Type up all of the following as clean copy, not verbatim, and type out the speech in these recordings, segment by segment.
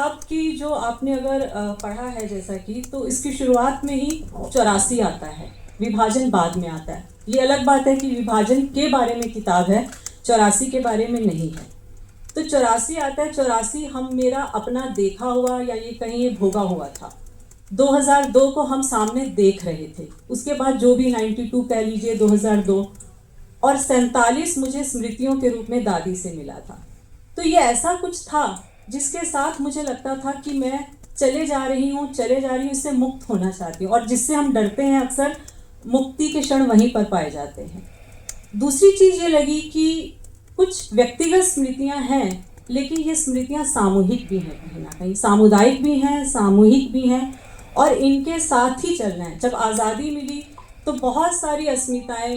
आपकी जो आपने अगर पढ़ा है जैसा कि, तो इसकी शुरुआत में ही 84 आता है, विभाजन बाद में आता है। ये अलग बात है कि विभाजन के बारे में किताब है, 84 के बारे में नहीं है। तो 84 आता है, 84 हम मेरा अपना देखा हुआ या ये कहीं ये भोगा हुआ था। 2002 को हम सामने देख रहे थे, उसके बाद जो भी 92 कह लीजिए, 2002 और 47 मुझे स्मृतियों के रूप में दादी से मिला था। तो ये ऐसा कुछ था जिसके साथ मुझे लगता था कि मैं चले जा रही हूँ, इससे मुक्त होना चाहती हूँ। और जिससे हम डरते हैं अक्सर, मुक्ति के क्षण वहीं पर पाए जाते हैं। दूसरी चीज़ ये लगी कि कुछ व्यक्तिगत स्मृतियाँ हैं, लेकिन ये स्मृतियाँ सामूहिक भी हैं, कहीं ना कहीं सामुदायिक भी हैं, सामूहिक भी हैं, और इनके साथ ही चलना है। जब आज़ादी मिली तो बहुत सारी अस्मिताएँ,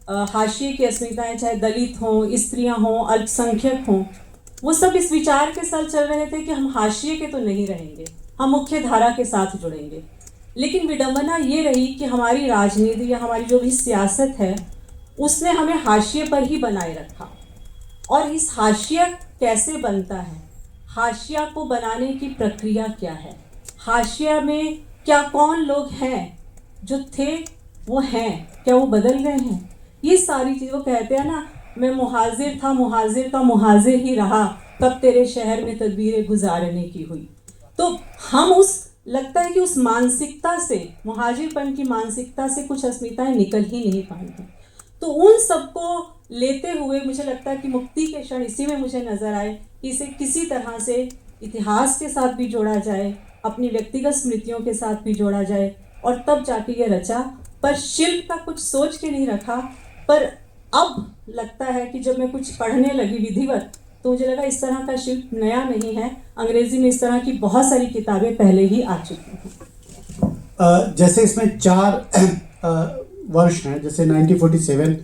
हाशिए की अस्मिताएँ, चाहे दलित हों, स्त्रियाँ हों, अल्पसंख्यक हों, वो सब इस विचार के साथ चल रहे थे कि हम हाशिए के तो नहीं रहेंगे, हम मुख्य धारा के साथ जुड़ेंगे। लेकिन विडंबना ये रही कि हमारी राजनीति या हमारी जो भी सियासत है, उसने हमें हाशिए पर ही बनाए रखा। और इस हाशिया कैसे बनता है, हाशिया को बनाने की प्रक्रिया क्या है, हाशिया में क्या कौन लोग हैं जो थे वो हैं, क्या वो बदल गए हैं, ये सारी चीज़। वो कहते हैं ना, मैं मुहाजिर था, मुहाजिर का मुहाजिर ही रहा, तब तेरे शहर में तदबीरें गुजारने की हुई। तो हम लगता है कि उस मानसिकता से, मुहाजिरपन की मानसिकता से कुछ अस्मिताएं निकल ही नहीं पाई हैं। तो उन सबको लेते हुए मुझे लगता है कि मुक्ति के क्षण इसी में मुझे नज़र आए कि इसे किसी तरह से इतिहास के साथ भी जोड़ा जाए, अपनी व्यक्तिगत स्मृतियों के साथ भी जोड़ा जाए, और तब जाके ये रचा। पर शिल्प का कुछ सोच के नहीं रखा, पर अब लगता है कि जब मैं कुछ पढ़ने लगी विधिवत, तो मुझे लगा इस तरह का शिल्प नया नहीं है, अंग्रेजी में इस तरह की बहुत सारी किताबें पहले ही आ चुकी हैं। जैसे इसमें 4 वर्ष हैं, जैसे 1947,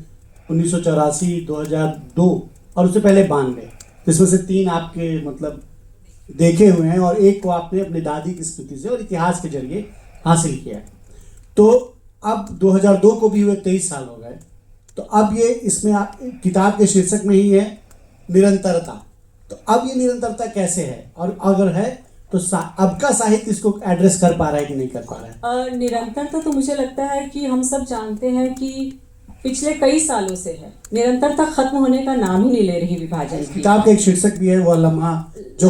1984, 2002 और उससे पहले 92, जिसमें से 3 आपके मतलब देखे हुए हैं और एक को आपने अपनी दादी की स्मृति से और इतिहास के जरिए हासिल किया है। तो अब 2002 को भी हुए 23 साल हो गए, तो अब ये इसमें किताब के शीर्षक में ही है निरंतरता। तो अब ये निरंतरता कैसे है, और अगर है तो अब का साहित्य इसको एड्रेस कर पा रहा है कि नहीं कर पा रहा है? निरंतरता तो मुझे लगता है कि हम सब जानते हैं कि पिछले कई सालों से है, निरंतरता खत्म होने का नाम ही नहीं ले रही विभाजन की। किताब का एक शीर्षक भी है, वो लम्हा जो